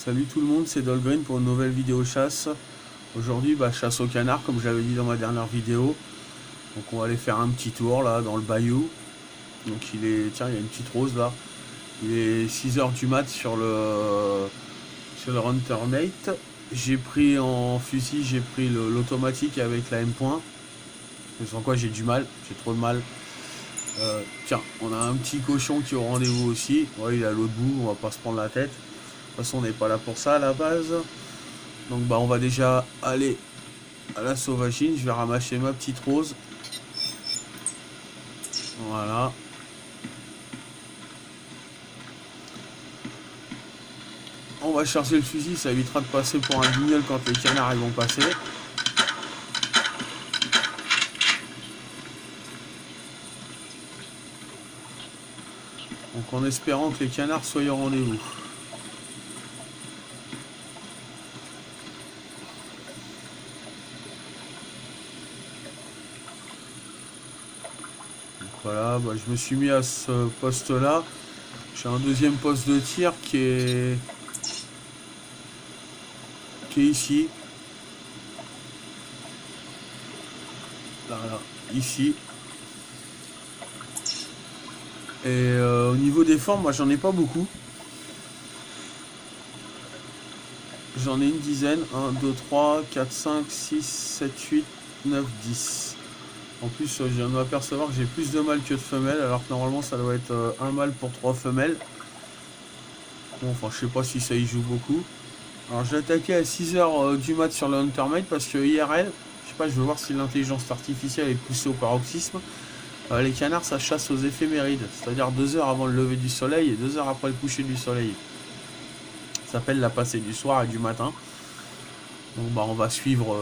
Salut tout le monde, c'est Dolgreen pour une nouvelle vidéo chasse. Aujourd'hui, chasse au canard, comme je l'avais dit dans ma dernière vidéo. Donc on va aller faire un petit tour là dans le bayou. Donc tiens, il y a une petite rose là. Il est 6 h du mat sur le Hunter Nate. J'ai pris en fusil, j'ai pris l'automatique avec la M point. Je sens quoi, j'ai du mal, j'ai trop de mal. Tiens, on a un petit cochon qui est au rendez-vous aussi. Ouais, il est à l'autre bout, on va pas se prendre la tête. De toute façon, on n'est pas là pour ça à la base. Donc on va déjà aller à la sauvagine. Je vais ramasser ma petite rose. Voilà. On va charger le fusil, ça évitera de passer pour un guignol quand les canards ils vont passer. Donc en espérant que les canards soient au rendez-vous. Voilà, je me suis mis à ce poste là. J'ai un deuxième poste de tir qui est ici. Là, ici. Et au niveau des formes, moi j'en ai pas beaucoup. J'en ai une dizaine. 1, 2, 3, 4, 5, 6, 7, 8, 9, 10. En plus, je viens de m'apercevoir que j'ai plus de mâles que de femelles, alors que normalement ça doit être un mâle pour 3 femelles. Bon, enfin, je sais pas si ça y joue beaucoup. Alors, j'ai attaqué à 6 h du mat sur le Hunter Mate parce que IRL, je sais pas, je veux voir si l'intelligence artificielle est poussée au paroxysme. Les canards, ça chasse aux éphémérides, c'est-à-dire 2 heures avant le lever du soleil et 2 heures après le coucher du soleil. Ça s'appelle la passée du soir et du matin. Donc, on va suivre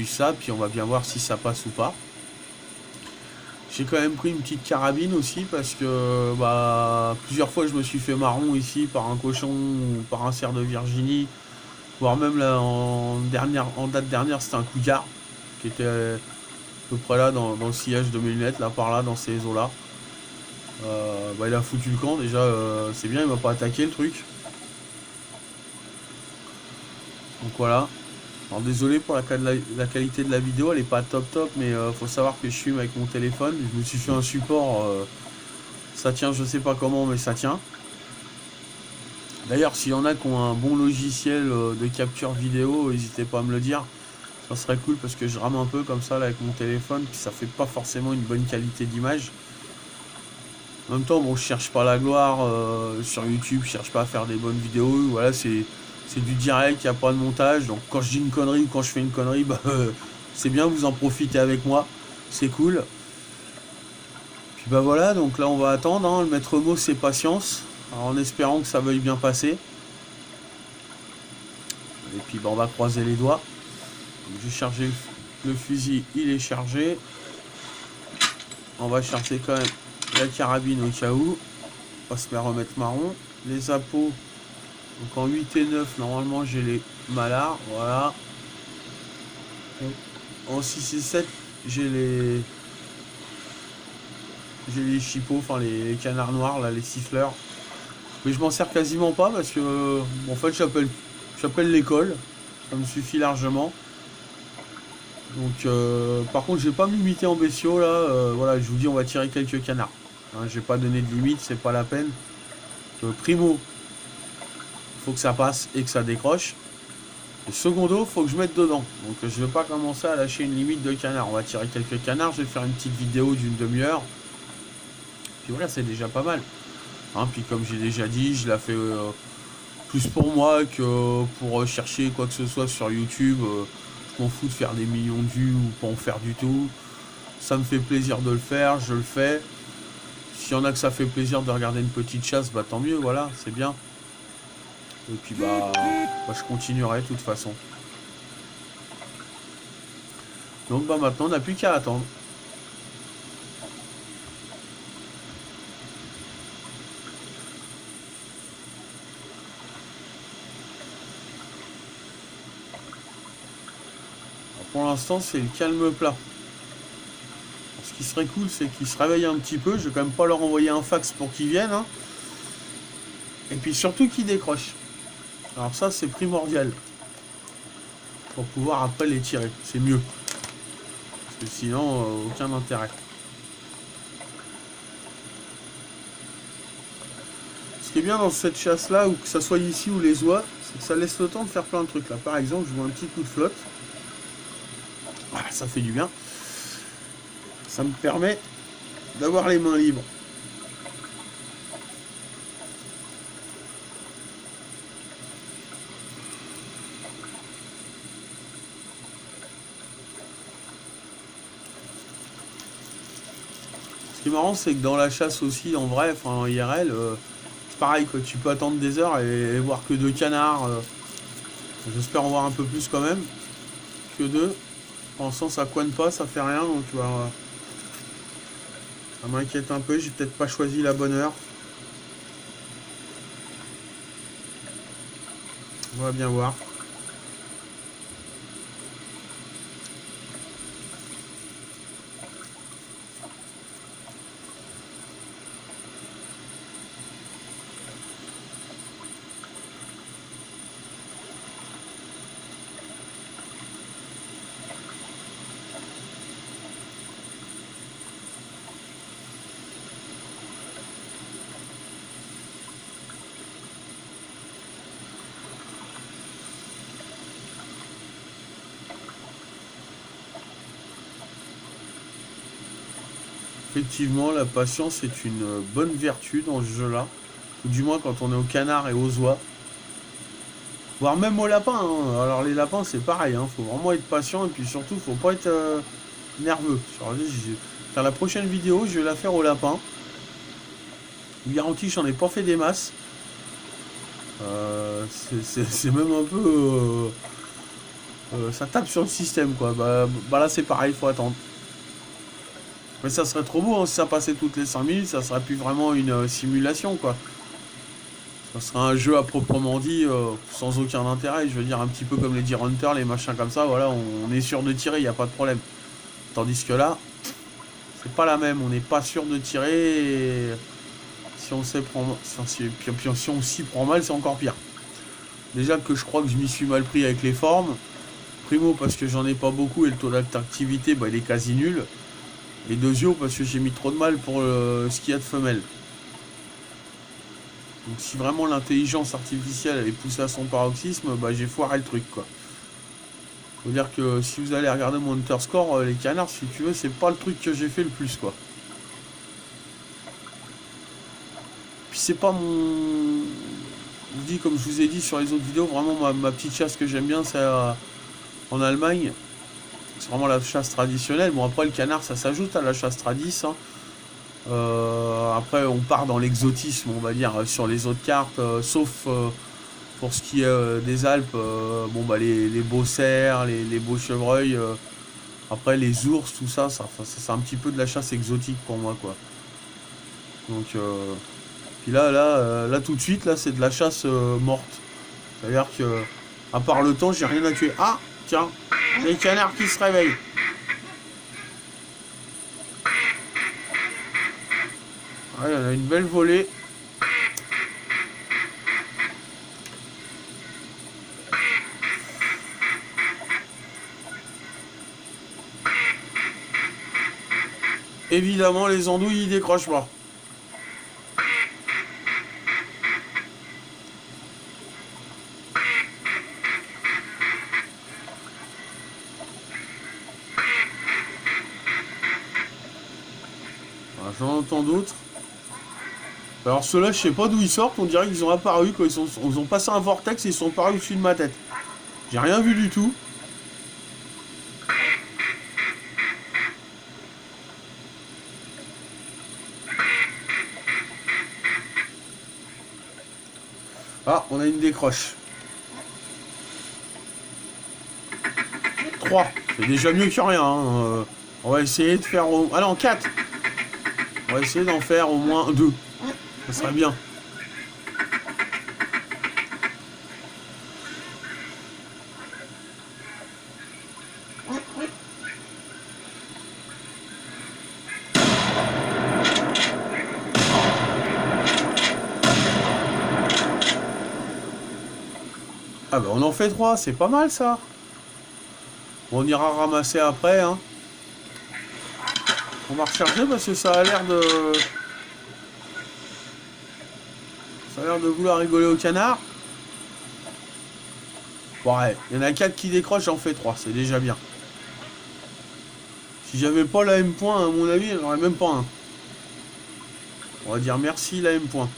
ça, puis on va bien voir si ça passe ou pas. J'ai quand même pris une petite carabine aussi parce que plusieurs fois je me suis fait marron ici par un cochon ou par un cerf de Virginie, voire même là en date dernière c'était un couillard qui était à peu près là dans le sillage de mes lunettes, là par là dans ces eaux là. Il a foutu le camp déjà, c'est bien, il m'a pas attaqué le truc. Donc voilà. Alors désolé pour la qualité de la vidéo, elle est pas top, mais faut savoir que je filme avec mon téléphone. Je me suis fait un support, ça tient, je sais pas comment, mais ça tient. D'ailleurs, s'il y en a qui ont un bon logiciel de capture vidéo, n'hésitez pas à me le dire. Ça serait cool parce que je rame un peu comme ça là, avec mon téléphone, puis ça fait pas forcément une bonne qualité d'image. En même temps, bon, je cherche pas la gloire sur YouTube, je cherche pas à faire des bonnes vidéos. Voilà, c'est du direct, il n'y a pas de montage. Donc quand je dis une connerie ou quand je fais une connerie, c'est bien, vous en profitez avec moi. C'est cool. Puis voilà, donc là on va attendre. Hein. Le maître mot c'est patience. Alors, en espérant que ça veuille bien passer. Et puis on va croiser les doigts. J'ai chargé le fusil, il est chargé. On va charger quand même la carabine au cas où. On va se remettre marron. Les appos. Donc en 8 et 9, normalement j'ai les malards, voilà. En 6 et 7, j'ai les chipots, enfin les canards noirs, là, les siffleurs. Mais je m'en sers quasiment pas parce que, en fait, j'appelle l'école. Ça me suffit largement. Donc, par contre, je vais pas me limiter en bestiaux, là. Voilà, je vous dis, on va tirer quelques canards. Hein, j'ai pas donné de limite, c'est pas la peine. Primo, faut que ça passe et que ça décroche. Et secondo, faut que je mette dedans. Donc je vais pas commencer à lâcher une limite de canards. On va tirer quelques canards, je vais faire une petite vidéo d'une demi-heure. Puis voilà, c'est déjà pas mal. Hein, puis comme j'ai déjà dit, je la fais plus pour moi que pour chercher quoi que ce soit sur YouTube. Je m'en fous de faire des millions de vues ou pas en faire du tout. Ça me fait plaisir de le faire, je le fais. S'il y en a que ça fait plaisir de regarder une petite chasse, tant mieux, voilà, c'est bien. Et puis je continuerai de toute façon. Donc maintenant on n'a plus qu'à attendre. Alors, pour l'instant c'est le calme plat. Alors, ce qui serait cool c'est qu'ils se réveillent un petit peu. Je vais quand même pas leur envoyer un fax pour qu'ils viennent. Hein. Et puis surtout qu'ils décrochent. Alors ça, c'est primordial. Pour pouvoir après les tirer. C'est mieux. Parce que sinon, aucun intérêt. Ce qui est bien dans cette chasse-là, ou que ça soit ici ou les oies, c'est que ça laisse le temps de faire plein de trucs. Là, par exemple, je vois un petit coup de flotte. Voilà, ça fait du bien. Ça me permet d'avoir les mains libres. Ce qui est marrant, c'est que dans la chasse aussi, en vrai, enfin en IRL, c'est pareil, quoi. Tu peux attendre des heures et voir que 2 canards. J'espère en voir un peu plus quand même que 2. Pour l'instant, ça coine pas, ça fait rien, donc ça m'inquiète un peu. J'ai peut-être pas choisi la bonne heure. On va bien voir. Effectivement, la patience est une bonne vertu dans ce jeu-là. Ou du moins quand on est au canard et aux oies. Voire même aux lapins. Hein. Alors les lapins, c'est pareil. Hein. Faut vraiment être patient et puis surtout, faut pas être nerveux. La prochaine vidéo, je vais la faire aux lapins. Garantie, j'en ai pas fait des masses. C'est même un peu... ça tape sur le système, quoi. Bah là, c'est pareil, il faut attendre. Mais ça serait trop beau, hein, si ça passait toutes les 5 minutes, ça serait plus vraiment une simulation, quoi. Ça serait un jeu à proprement dit, sans aucun intérêt. Je veux dire, un petit peu comme les Deer Hunter, les machins comme ça, voilà, on est sûr de tirer, il n'y a pas de problème. Tandis que là, c'est pas la même, on n'est pas sûr de tirer, et si on s'y prend mal, c'est encore pire. Déjà que je crois que je m'y suis mal pris avec les formes. Primo, parce que j'en ai pas beaucoup et le taux d'attractivité, bah, il est quasi nul. Et deuxio, parce que j'ai mis trop de mal pour ce qu'il y a de femelle. Donc si vraiment l'intelligence artificielle est poussée à son paroxysme, bah j'ai foiré le truc, quoi. Faut dire que si vous allez regarder mon Hunter Score, les canards, si tu veux, c'est pas le truc que j'ai fait le plus, quoi. Puis c'est pas mon... Je vous dis, comme je vous ai dit sur les autres vidéos, vraiment ma petite chasse que j'aime bien, c'est en Allemagne. C'est vraiment la chasse traditionnelle. Bon, après, le canard, ça s'ajoute à la chasse tradis. Hein. Après, on part dans l'exotisme, on va dire, sur les autres cartes, sauf pour ce qui est des Alpes. Bon, bah, les beaux cerfs, les beaux chevreuils. Après, les ours, tout ça, c'est un petit peu de la chasse exotique pour moi, quoi. Donc, puis là, tout de suite, là, c'est de la chasse morte. C'est-à-dire que, à part le temps, j'ai rien à tuer. Ah, tiens, les canards qui se réveillent. Ouais, il y en a une belle volée. Évidemment, les andouilles, ils décrochent pas. J'en entends d'autres. Alors ceux-là, je sais pas d'où ils sortent, on dirait qu'ils ont apparu quand ils ont passé un vortex et ils sont apparus au-dessus de ma tête. J'ai rien vu du tout. Ah, on a une décroche. 3. C'est déjà mieux que rien. Hein. On va essayer de faire... Ah non, 4. On va essayer d'en faire au moins 2. Ça serait bien. Ah bah on en fait 3, c'est pas mal ça. On ira ramasser après, hein. On va recharger parce que ça a l'air de... Ça a l'air de vouloir rigoler au canard. Bon, ouais, il y en a 4 qui décrochent, j'en fais 3, c'est déjà bien. Si j'avais pas la M point, à mon avis, j'en aurais même pas un. On va dire merci la M point.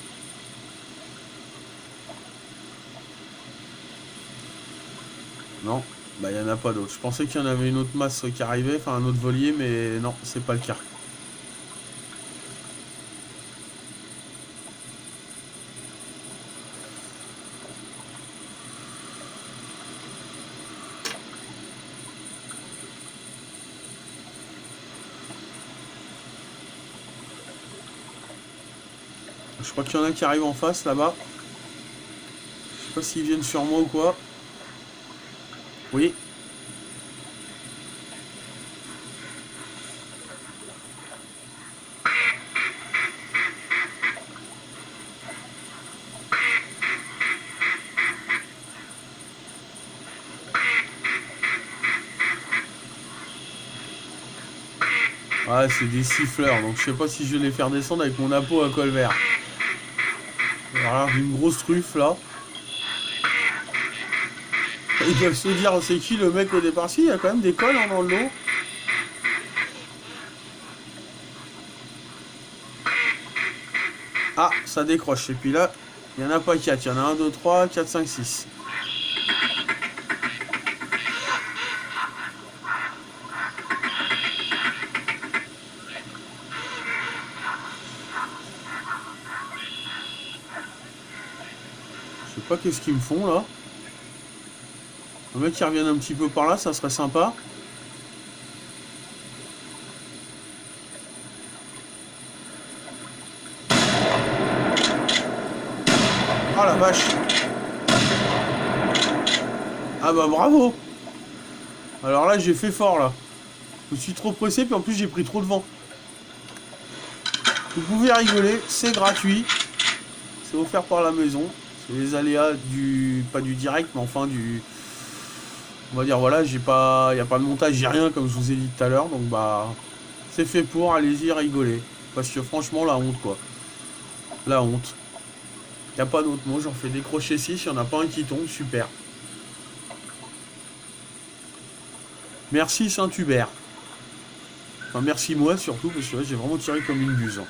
Non, bah il n'y en a pas d'autres. Je pensais qu'il y en avait une autre masse qui arrivait, enfin un autre volier, mais non, c'est pas le cas. Je crois qu'il y en a qui arrivent en face là-bas. Je sais pas s'ils viennent sur moi ou quoi. Oui. Ouais, c'est des siffleurs, donc je sais pas si je vais les faire descendre avec mon appo à col vert. Il va y avoir une grosse truffe là. Ils doivent se dire, c'est qui le mec au départ? Si, il y a quand même des cols hein, dans le dos. Ah, ça décroche. Et puis là, il n'y en a pas 4. Il y en a 1, 2, 3, 4, 5, 6. Je sais pas qu'est-ce qu'ils me font là. Le mec qui revienne un petit peu par là, ça serait sympa. Ah la vache. Ah bah bravo. Alors là j'ai fait fort là. Je me suis trop pressé puis en plus j'ai pris trop de vent. Vous pouvez rigoler, c'est gratuit. C'est offert par la maison. C'est les aléas du... pas du direct mais enfin du... On va dire voilà, j'ai pas... Il n'y a pas de montage, j'ai rien comme je vous ai dit tout à l'heure. Donc bah... C'est fait pour, allez-y rigoler. Parce que franchement la honte quoi. La honte. Il n'y a pas d'autre mot, j'en fais décrocher 6, il n'y en a pas un qui tombe, super. Merci Saint-Hubert. Enfin merci moi surtout, parce que là j'ai vraiment tiré comme une buse.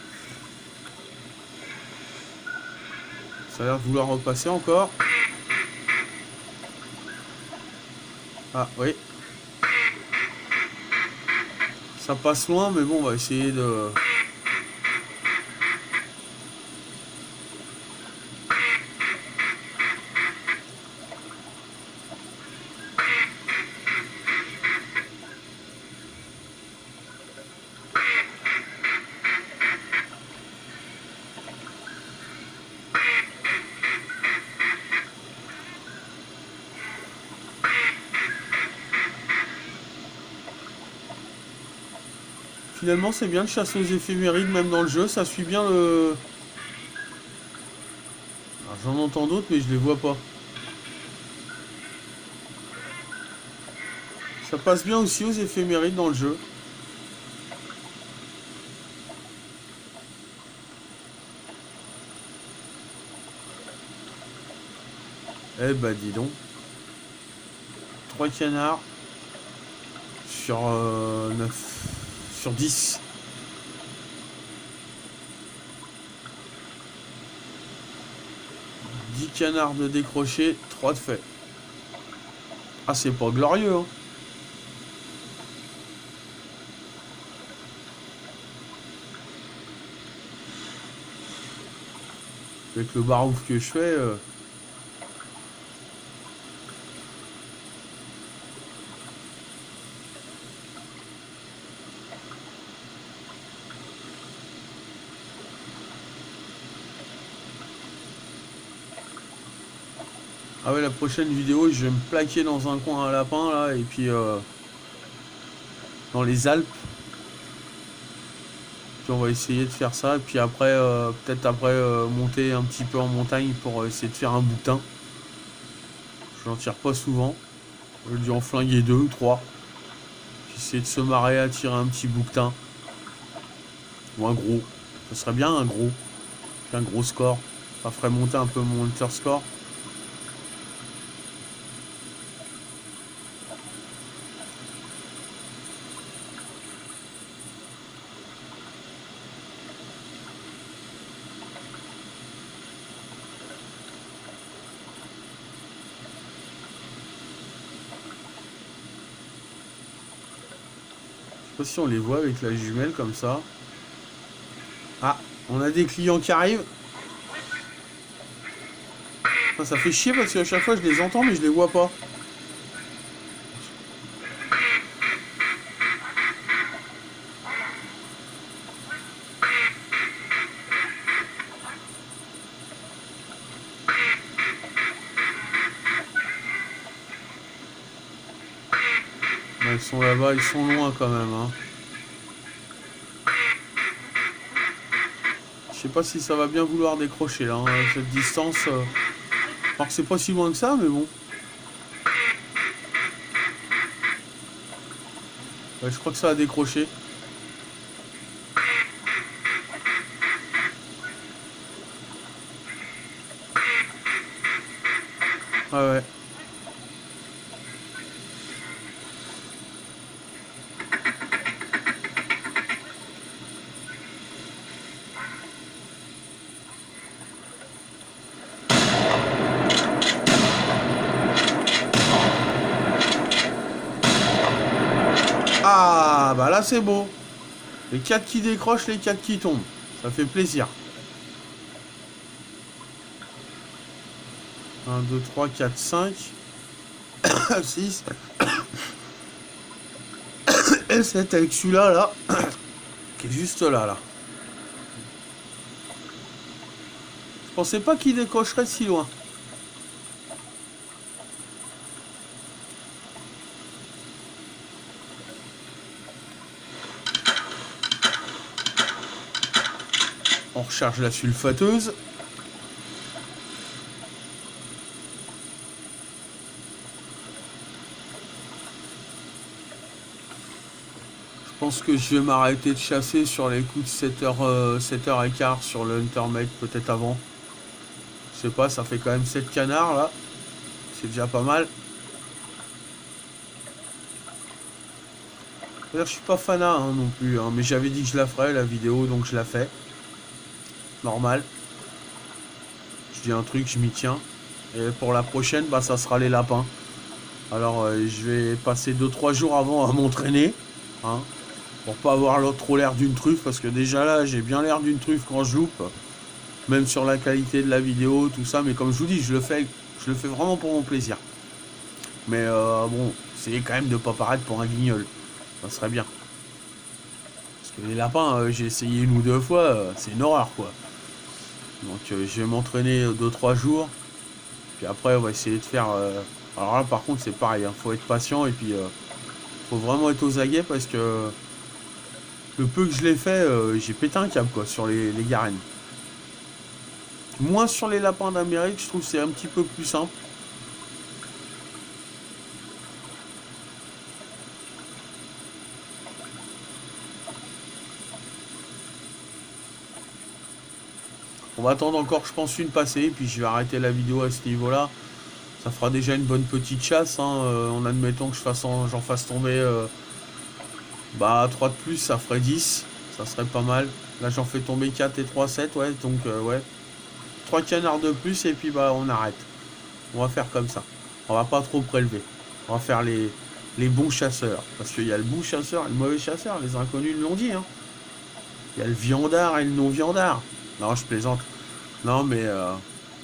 Ça a l'air de vouloir repasser encore. Ah oui. Ça passe loin, mais bon, on va essayer de... Finalement, c'est bien de chasser aux éphémérides, même dans le jeu, ça suit bien le... J'en entends d'autres, mais je les vois pas. Ça passe bien aussi aux éphémérides dans le jeu. Eh bah dis donc. 3 canards sur 9. Sur 10. « 10 canards de décroché, 3 de fait. Ah, c'est pas glorieux, hein. Avec le barouf que je fais... Ah ouais, la prochaine vidéo, je vais me plaquer dans un coin à lapin, là, et puis... dans les Alpes. Puis on va essayer de faire ça, et puis après, peut-être après, monter un petit peu en montagne pour essayer de faire un boutin. J'en tire pas souvent. J'ai dû en flinguer 2 ou 3. J'essaie de se marrer à tirer un petit bouquetin. Ou un gros. Ce serait bien un gros score. Ça ferait monter un peu mon hunter score. Je sais pas si on les voit avec la jumelle comme ça. Ah, on a des clients qui arrivent. Ça fait chier parce qu'à chaque fois je les entends mais je les vois pas. Ils sont là-bas, ils sont loin quand même. Hein. Je sais pas si ça va bien vouloir décrocher là, hein, cette distance. Alors que c'est pas si loin que ça, mais bon. Ouais, je crois que ça a décroché. Ah ouais. Ah, bah là c'est beau. Les 4 qui décrochent, les 4 qui tombent. Ça fait plaisir. 1, 2, 3, 4, 5, 6. Et 7 avec celui-là, là. Qui est juste là, là. Je pensais pas qu'il décrocherait si loin. On recharge la sulfateuse. Je pense que je vais m'arrêter de chasser sur les coups de 7h15 sur le Huntermate, peut-être avant. Je sais pas, ça fait quand même 7 canards là. C'est déjà pas mal. D'ailleurs, je suis pas fanat hein, non plus, hein, mais j'avais dit que je la ferais la vidéo, donc je la fais. Normal. Je dis un truc, je m'y tiens. Et pour la prochaine, bah ça sera les lapins. Alors je vais passer 2-3 jours avant à m'entraîner. Hein, pour pas avoir trop l'air d'une truffe, parce que déjà là j'ai bien l'air d'une truffe quand je loupe. Même sur la qualité de la vidéo, tout ça, mais comme je vous dis, je le fais vraiment pour mon plaisir. Mais bon, c'est quand même de pas paraître pour un guignol. Ça serait bien. Parce que les lapins, j'ai essayé 1 ou 2 fois, c'est une horreur quoi. Donc je vais m'entraîner 2-3 jours. Puis après on va essayer de faire... Alors là par contre c'est pareil, hein, faut être patient et puis faut vraiment être aux aguets parce que le peu que je l'ai fait, j'ai pété un câble quoi sur les garennes. Moins sur les lapins d'Amérique, je trouve que c'est un petit peu plus simple. On va attendre encore, je pense, une passée, puis je vais arrêter la vidéo à ce niveau-là. Ça fera déjà une bonne petite chasse, hein, en admettant que j'en fasse tomber 3 de plus, ça ferait 10. Ça serait pas mal. Là, j'en fais tomber 4 et 3, 7, ouais, donc ouais. 3 canards de plus, et puis bah on arrête. On va faire comme ça. On va pas trop prélever. On va faire les bons chasseurs. Parce qu'il y a le bon chasseur et le mauvais chasseur, les inconnus l'ont dit. Hein. Il y a le viandard et le non-viandard. Non, je plaisante. Non, mais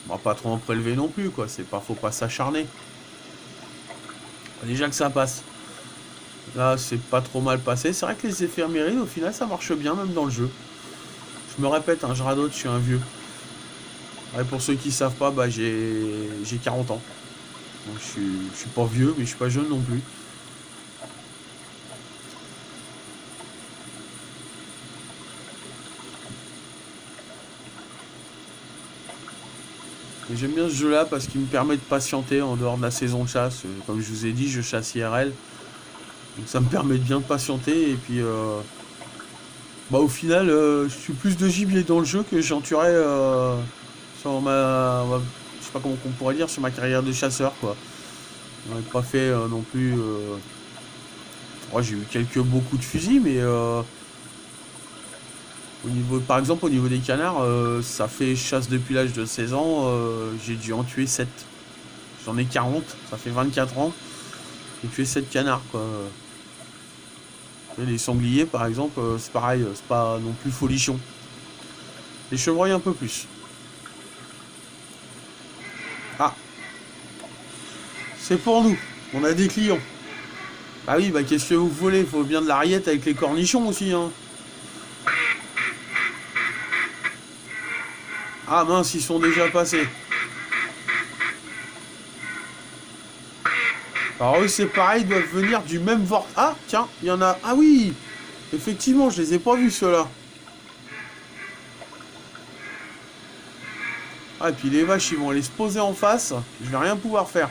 on va pas trop en prélever non plus, quoi. Faut pas s'acharner. Déjà que ça passe. Là, c'est pas trop mal passé. C'est vrai que les éphémérides, au final, ça marche bien, même dans le jeu. Je me répète, hein, je radote, je suis un vieux. Ouais, pour ceux qui savent pas, bah, j'ai 40 ans. Donc, je suis pas vieux, mais je suis pas jeune non plus. Mais j'aime bien ce jeu-là parce qu'il me permet de patienter en dehors de la saison de chasse. Comme je vous ai dit, je chasse IRL. Donc ça me permet de bien patienter. Et puis, bah, au final, je suis plus de gibier dans le jeu que j'en tuerais sur je sais pas comment on pourrait dire, sur ma carrière de chasseur, quoi. On n'a pas fait non plus. Ouais, j'ai eu beaux coups de fusil, mais par exemple, au niveau des canards, ça fait chasse depuis l'âge de 16 ans, j'ai dû en tuer 7. J'en ai 40, ça fait 24 ans. J'ai tué 7 canards, quoi. Et les sangliers, par exemple, c'est pareil, c'est pas non plus folichon. Les chevreuils, un peu plus. Ah, c'est pour nous. On a des clients. Bah oui, bah qu'est-ce que vous voulez? Faut bien de la rillette avec les cornichons aussi, hein. Ah mince, ils sont déjà passés. Alors eux, c'est pareil, ils doivent venir du même vortex. Ah, tiens, il y en a... Ah oui, effectivement, je les ai pas vus, ceux-là. Ah, et puis les vaches, ils vont aller se poser en face. Je vais rien pouvoir faire.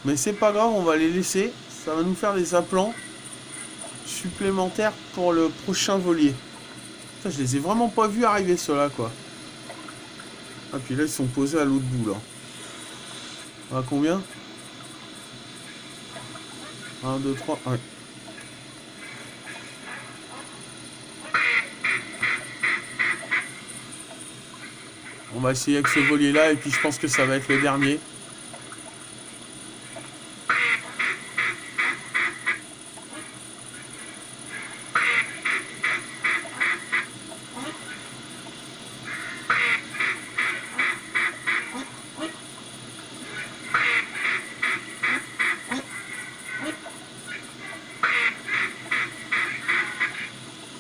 Mais c'est pas grave, on va les laisser. Ça va nous faire des aplants supplémentaires pour le prochain volier. Ça, je les ai vraiment pas vus arriver, ceux-là, quoi. Ah, puis là, ils sont posés à l'autre bout, là. À combien? 1, 2, 3, ouais. On va essayer avec ce volier-là, et puis je pense que ça va être le dernier.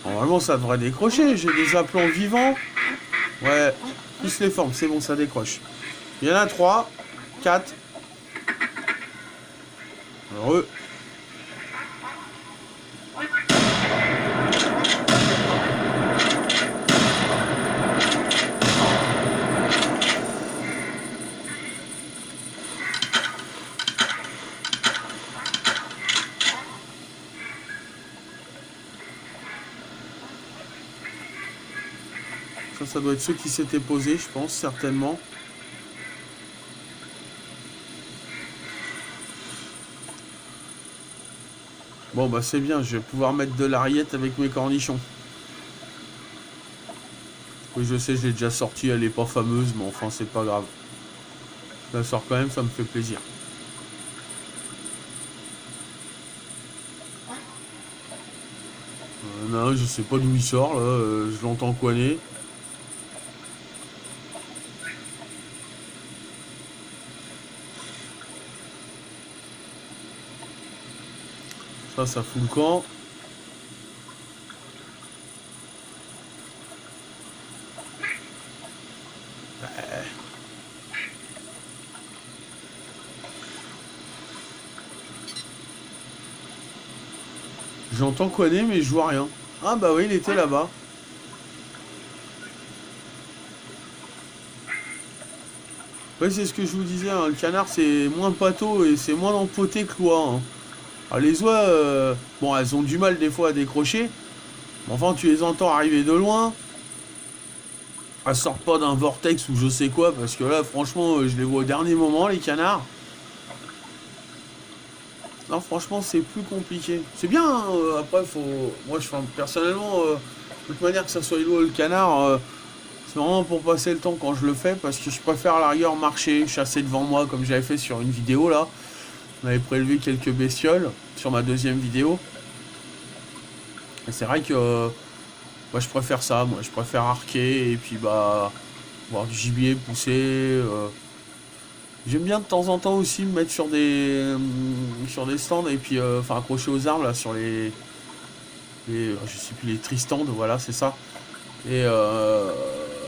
Normalement, ça devrait décrocher. J'ai des aplants vivants. Ouais, plus les formes, c'est bon, ça décroche. Il y en a 3, 4. Heureux. Ça doit être ceux qui s'étaient posés, je pense, certainement. Bon, bah c'est bien, je vais pouvoir mettre de la rillette avec mes cornichons. Oui, je sais, je l'ai déjà sortie, elle est pas fameuse, mais enfin, c'est pas grave. Je la sors quand même, ça me fait plaisir. Non, je sais pas d'où il sort, là, je l'entends couiner. Ça fout le camp. J'entends couiner, mais je vois rien. Ah bah oui, il était là-bas. Oui, c'est ce que je vous disais, hein, le canard c'est moins pâteau et c'est moins empoté que l'oie, hein. Alors, les oies, bon, elles ont du mal des fois à décrocher. Mais enfin, tu les entends arriver de loin. Elles sortent pas d'un vortex ou je sais quoi, parce que là, franchement, je les vois au dernier moment, les canards. Non, franchement, c'est plus compliqué. C'est bien, hein, après, faut. Moi, personnellement, de toute manière, que ça soit l'oie ou le canard, c'est vraiment pour passer le temps quand je le fais, parce que je préfère à la rigueur marcher, chasser devant moi, comme j'avais fait sur une vidéo là. On avait prélevé quelques bestioles sur ma deuxième vidéo. Et c'est vrai que moi je préfère ça, moi je préfère arquer et puis bah voir du gibier pousser. J'aime bien de temps en temps aussi me mettre sur des stands et puis enfin accrocher aux arbres là sur je sais plus, les tristands, voilà, c'est ça. Et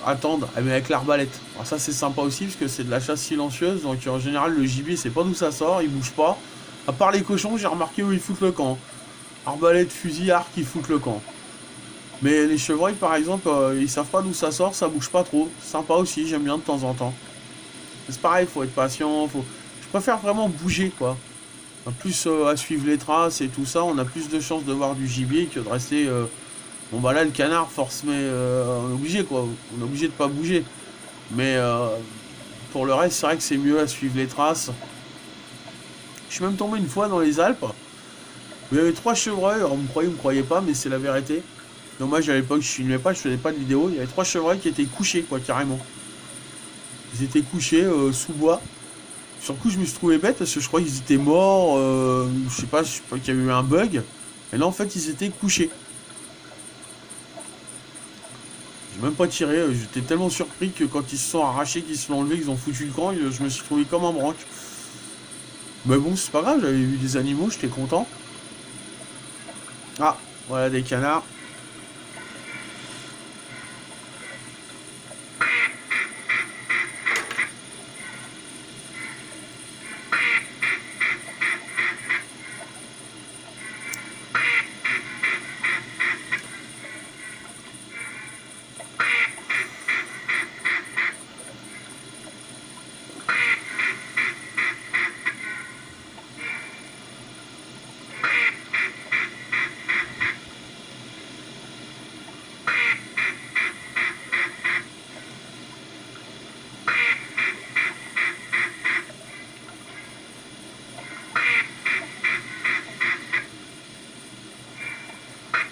attendre, mais avec l'arbalète. Alors ça c'est sympa aussi parce que c'est de la chasse silencieuse, donc en général le gibier c'est pas d'où ça sort, il bouge pas. À part les cochons, j'ai remarqué où ils foutent le camp. Arbalète, fusil, arc, ils foutent le camp. Mais les chevreuils par exemple, ils savent pas d'où ça sort, ça bouge pas trop. Sympa aussi, j'aime bien de temps en temps. C'est pareil, faut être patient, je préfère vraiment bouger, quoi. En plus, à suivre les traces et tout ça, on a plus de chances de voir du gibier que de rester... Bon, bah là, le canard, force, mais on est obligé, quoi. On est obligé de pas bouger. Mais pour le reste, c'est vrai que c'est mieux à suivre les traces. Je suis même tombé une fois dans les Alpes. Où il y avait 3 chevreuils. Alors, vous me croyez pas, mais c'est la vérité. Dommage, à l'époque, je filmais pas, je faisais pas de vidéo. Il y avait 3 chevreuils qui étaient couchés, quoi, carrément. Ils étaient couchés sous bois. Sur le coup, je me suis trouvé bête parce que je croyais qu'ils étaient morts. Je sais pas qu'il y a eu un bug. Et là, en fait, ils étaient couchés. J'ai même pas tiré. J'étais tellement surpris que quand ils se sont arrachés, qu'ils se sont enlevés, qu'ils ont foutu le camp, je me suis trouvé comme un branque. Mais bon, c'est pas grave, j'avais vu des animaux, j'étais content. Ah, voilà des canards.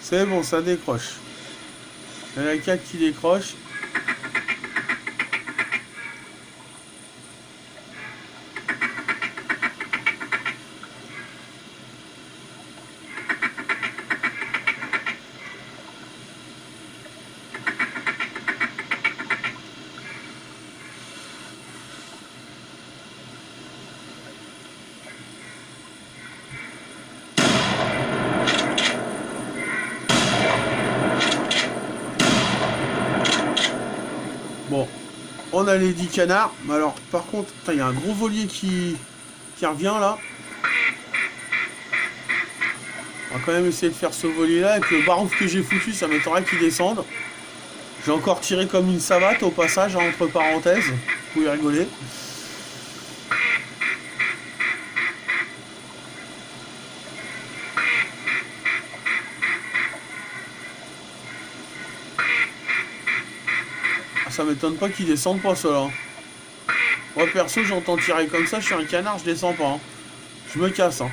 C'est bon, ça décroche. Il y en a 4 qui décrochent. Bon, on a les 10 canards. Mais alors, par contre, il y a un gros volier qui revient là. On va quand même essayer de faire ce volier là. Avec le barouf que j'ai foutu, ça m'étonnerait qu'il descende. J'ai encore tiré comme une savate au passage, hein, entre parenthèses. Vous pouvez rigoler. Ah, ça m'étonne pas qu'il descende pas cela. Moi perso, j'entends tirer comme ça, je suis un canard, je descends pas. Hein. Je me casse. Hein.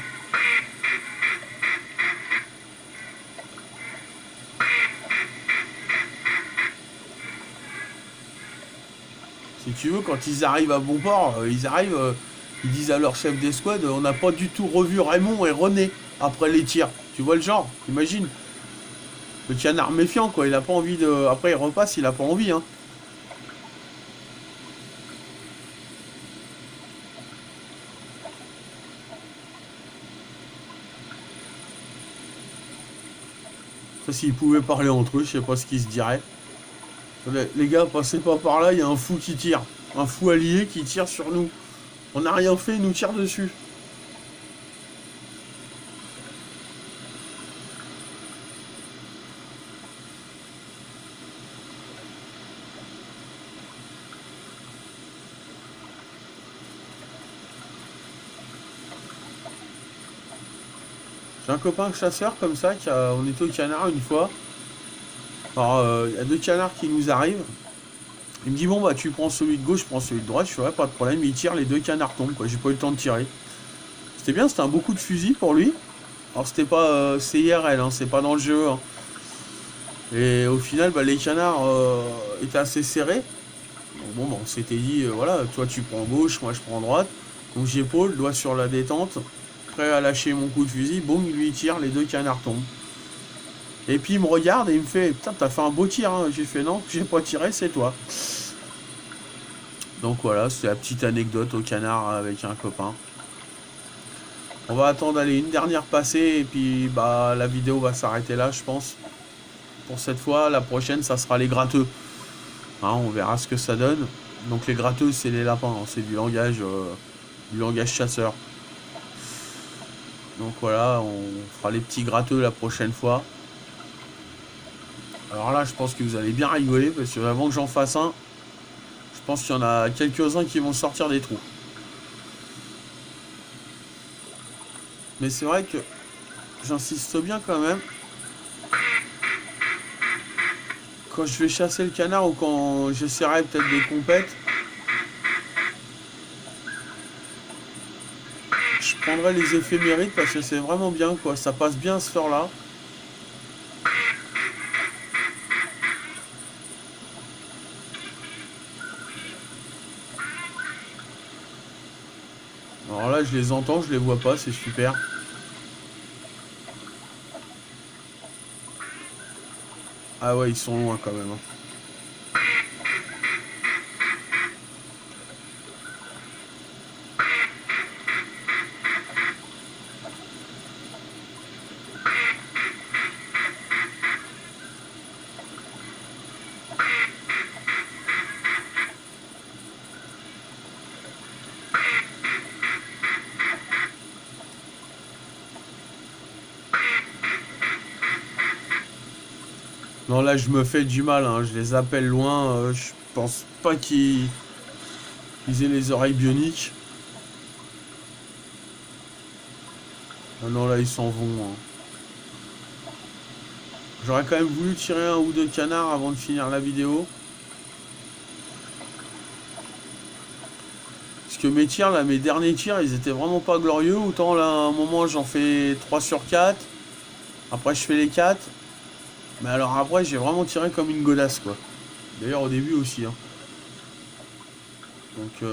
Si tu veux, quand ils arrivent à bon port, ils disent à leur chef d'escouade, on n'a pas du tout revu Raymond et René après les tirs. Tu vois le genre, imagine. Le canard méfiant, quoi, il a pas envie de... Après, il repasse, il a pas envie, hein. Ça, s'ils pouvaient parler entre eux, je sais pas ce qu'ils se diraient. Les gars, passez pas par là, il y a un fou qui tire. Un fou allié qui tire sur nous. On n'a rien fait, il nous tire dessus. J'ai un copain chasseur comme ça, on était au canard une fois. Alors, il y a 2 canards qui nous arrivent. Il me dit, bon, bah, tu prends celui de gauche, je prends celui de droite. Je fais, ouais, pas de problème. Il tire, les 2 canards tombent, quoi. J'ai pas eu le temps de tirer. C'était bien, c'était un beau coup de fusil pour lui. Alors, c'était pas. C'est IRL, hein, c'est pas dans le jeu. Hein. Et au final, bah, les canards étaient assez serrés. Donc, bon, bah, on s'était dit, voilà, toi, tu prends gauche, moi, je prends droite. Donc, j'épaule, doigt sur la détente. Prêt à lâcher mon coup de fusil. Boum, il lui tire, les 2 canards tombent. Et puis il me regarde et il me fait, putain, t'as fait un beau tir, hein. J'ai fait, non, j'ai pas tiré, c'est toi. Donc voilà, c'était la petite anecdote au canard avec un copain. On va attendre d'aller une dernière passée et puis bah la vidéo va s'arrêter là, je pense. Pour cette fois, la prochaine, ça sera les gratteux. Hein, on verra ce que ça donne. Donc les gratteux, c'est les lapins, hein. C'est du langage chasseur. Donc voilà, on fera les petits gratteux la prochaine fois. Alors là, je pense que vous allez bien rigoler parce que avant que j'en fasse un, je pense qu'il y en a quelques-uns qui vont sortir des trous. Mais c'est vrai que j'insiste bien quand même. Quand je vais chasser le canard ou quand j'essaierai peut-être des compètes, je prendrai les éphémérides parce que c'est vraiment bien quoi. Ça passe bien ce faire-là. Alors là, je les entends, je les vois pas, c'est super. Ah ouais, ils sont loin quand même. Non, là, je me fais du mal, hein. Je les appelle loin. Je pense pas qu'ils aient les oreilles bioniques. Ah non, là, ils s'en vont, hein. J'aurais quand même voulu tirer un ou deux canards avant de finir la vidéo. Parce que mes tirs, là, mes derniers tirs, ils étaient vraiment pas glorieux. Autant là, à un moment, j'en fais 3 sur 4. Après, je fais les 4. Mais alors après, j'ai vraiment tiré comme une godasse, quoi. D'ailleurs, au début aussi, hein. Donc,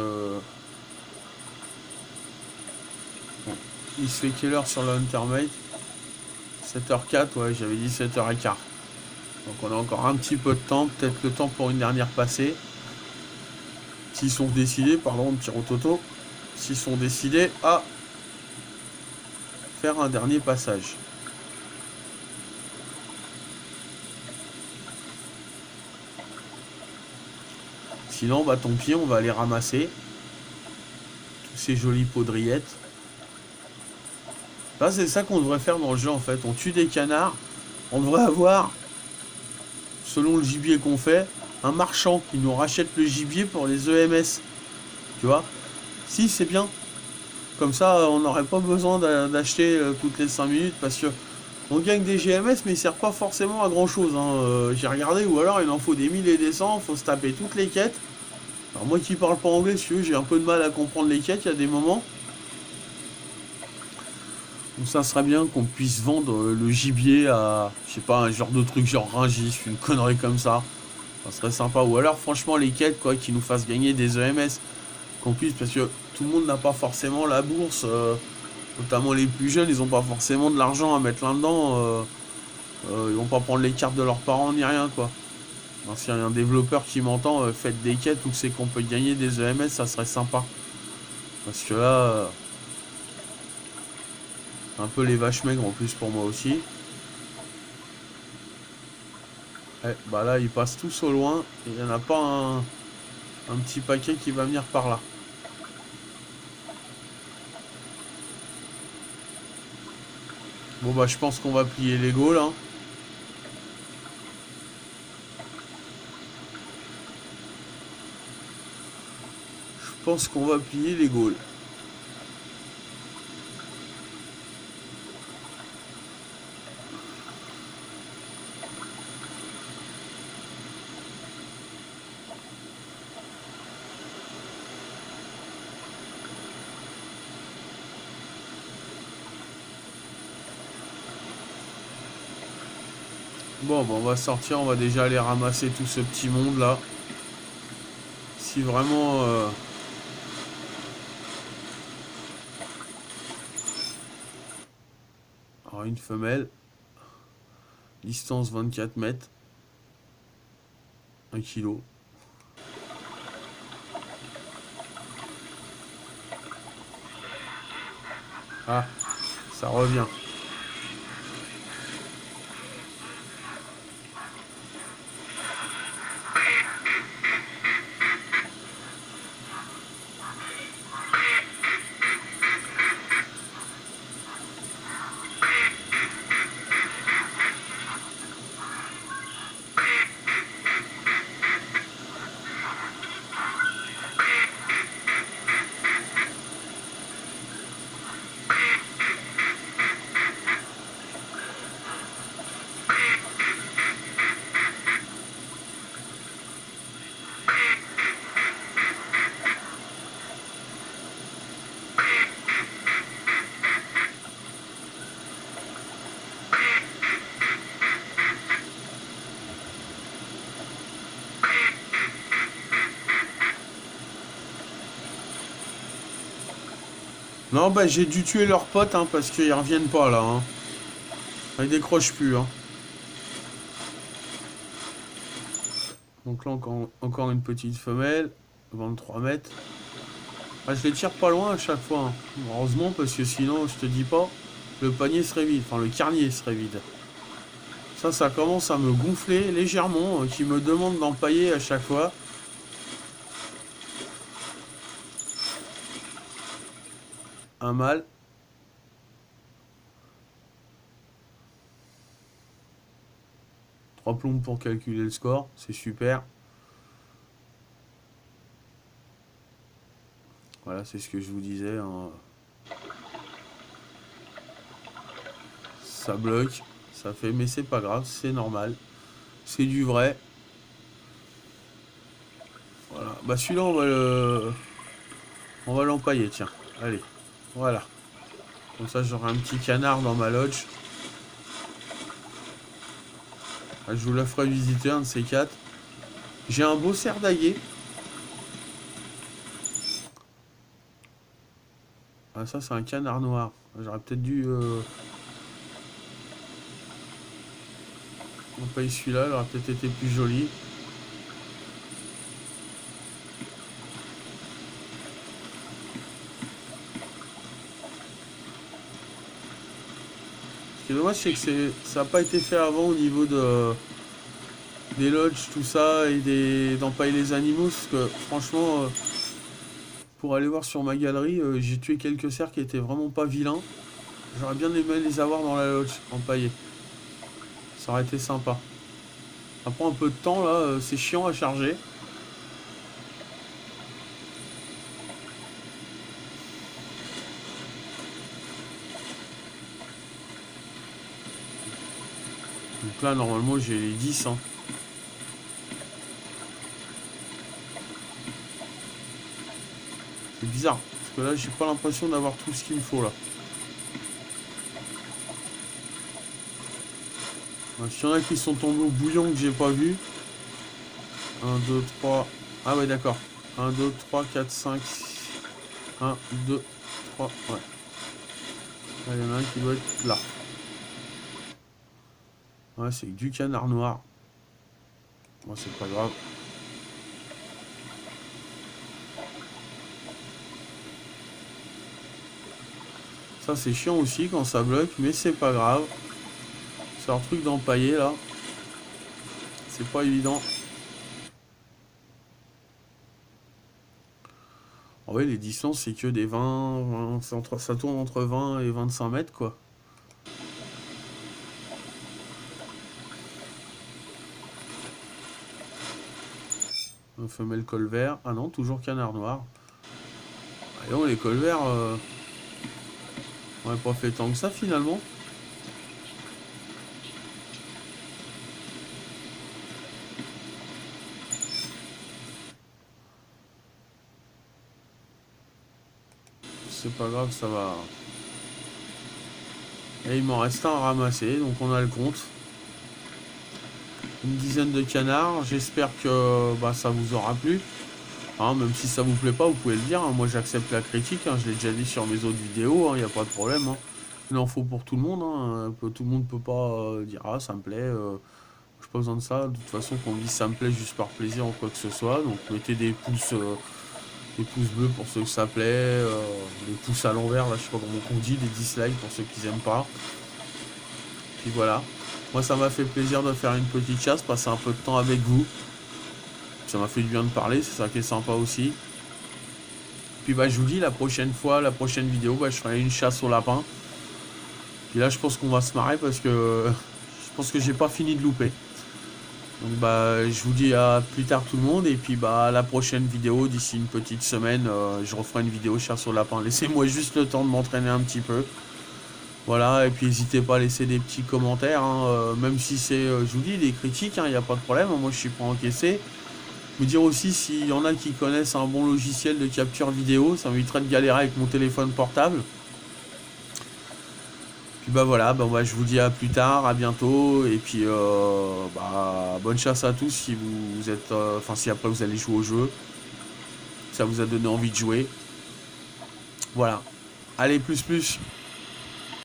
bon. Il se fait quelle heure sur le Huntermate? 7h04, ouais, j'avais dit 7h15. Donc on a encore un petit peu de temps, peut-être le temps pour une dernière passée. S'ils sont décidés, pardon, petit rototo. S'ils sont décidés à faire un dernier passage. Sinon, bah tant pis, on va aller ramasser tous ces jolies poudriettes. Là, c'est ça qu'on devrait faire dans le jeu en fait. On tue des canards. On devrait avoir, selon le gibier qu'on fait, un marchand qui nous rachète le gibier pour les EMS. Tu vois? Si, c'est bien. Comme ça, on n'aurait pas besoin d'acheter toutes les 5 minutes parce que on gagne des GMS, mais ils servent pas forcément à grand chose, hein. J'ai regardé, ou alors il en faut des 1000 et des cents, faut se taper toutes les quêtes. Alors moi qui parle pas anglais, si tu veux, j'ai un peu de mal à comprendre les quêtes, il y a des moments. Donc ça serait bien qu'on puisse vendre le gibier à, je sais pas, un genre de truc genre Ringis, une connerie comme ça. Ça serait sympa. Ou alors franchement les quêtes quoi, qui nous fassent gagner des EMS. Qu'on puisse, parce que tout le monde n'a pas forcément la bourse. Notamment les plus jeunes, ils n'ont pas forcément de l'argent à mettre là-dedans. Ils vont pas prendre les cartes de leurs parents ni rien quoi. Alors, s'il y a un développeur qui m'entend, faites des quêtes où c'est qu'on peut gagner des EMS, ça serait sympa. Parce que là, un peu les vaches maigres en plus pour moi aussi. Ouais, bah là ils passent tous au loin et il n'y en a pas un petit paquet qui va venir par là. Bon bah je pense qu'on va plier l'ego là. Je pense qu'on va plier les Gaules. Bon, bah on va sortir, on va déjà aller ramasser tout ce petit monde là. Si vraiment... Alors une femelle. Distance 24 mètres. 1 kilo. Ah, ça revient. Non, bah j'ai dû tuer leurs potes hein, parce qu'ils reviennent pas là. Hein. Ils décrochent plus. Hein. Donc là, encore une petite femelle. 23 mètres. Ah, je les tire pas loin à chaque fois. Hein. Heureusement, parce que sinon, je te dis pas, le panier serait vide. Enfin, le carnier serait vide. Ça commence à me gonfler légèrement. Qui me demande d'empailler à chaque fois. Un mâle. Trois plombes pour calculer le score. C'est super. Voilà, c'est ce que je vous disais. Hein. Ça bloque. Ça fait, mais c'est pas grave. C'est normal. C'est du vrai. Voilà. Bah celui-là, on va l'empailler, tiens. Allez. Voilà. Comme ça, j'aurai un petit canard dans ma lodge. Ah, je vous la ferai visiter, un de ces quatre. J'ai un beau cerf d'Aillé. Ah, ça, c'est un canard noir. J'aurais peut-être dû... empailler celui-là, il aurait peut-être été plus joli. Ce qui est dommage, c'est que ça n'a pas été fait avant au niveau des lodges, tout ça, et d'empailler les animaux. Parce que franchement, pour aller voir sur ma galerie, j'ai tué quelques cerfs qui étaient vraiment pas vilains. J'aurais bien aimé les avoir dans la lodge, empaillés. Ça aurait été sympa. Ça prend un peu de temps là, c'est chiant à charger. Donc là, normalement, j'ai les 10. Hein. C'est bizarre, parce que là, j'ai pas l'impression d'avoir tout ce qu'il me faut là. S'il y en a qui sont tombés au bouillon que j'ai pas vu. 1, 2, 3. Ah ouais, d'accord. 1, 2, 3, 4, 5. 1, 2, 3. Ouais. Là, il y en a un qui doit être là. Ouais, c'est du canard noir. Bon, c'est pas grave. Ça, c'est chiant aussi quand ça bloque, mais c'est pas grave. C'est leur truc d'empailler là. C'est pas évident. En vrai, les distances, c'est que des 20 ça tourne entre 20 et 25 mètres quoi. Un femelle col vert. Ah non, toujours canard noir. Ah non, les cols verts, on n'a pas fait tant que ça finalement. C'est pas grave, ça va. Et il m'en reste un à ramasser, donc on a le compte. Une dizaine de canards, j'espère que ça vous aura plu. Hein, même si ça vous plaît pas, vous pouvez le dire. Hein. Moi j'accepte la critique, hein. Je l'ai déjà dit sur mes autres vidéos, il n'y a pas de problème. Hein. Il en faut pour tout le monde. Hein. Tout le monde peut pas dire ah ça me plaît. J'ai pas besoin de ça. De toute façon qu'on me dise ça me plaît juste par plaisir ou quoi que ce soit. Donc mettez des pouces bleus pour ceux que ça plaît. Des pouces à l'envers, là je sais pas comment on dit, des dislikes pour ceux qui aiment pas. Puis voilà. Moi ça m'a fait plaisir de faire une petite chasse, passer un peu de temps avec vous. Ça m'a fait du bien de parler, c'est ça qui est sympa aussi. Puis je vous dis la prochaine fois, la prochaine vidéo, je ferai une chasse au lapin. Puis là je pense qu'on va se marrer parce que je pense que j'ai pas fini de louper. Donc je vous dis à plus tard tout le monde et puis la prochaine vidéo d'ici une petite semaine, je referai une vidéo chasse au lapin. Laissez-moi juste le temps de m'entraîner un petit peu. Voilà, et puis n'hésitez pas à laisser des petits commentaires, hein, même si c'est, je vous dis, des critiques, il n'y a pas de problème, moi je suis pas encaissé. Me dire aussi s'il y en a qui connaissent un bon logiciel de capture vidéo, ça m'éviterait de galérer avec mon téléphone portable. Puis voilà, je vous dis à plus tard, à bientôt, et puis bonne chasse à tous si vous êtes, si après vous allez jouer au jeu, ça vous a donné envie de jouer. Voilà. Allez, plus plus.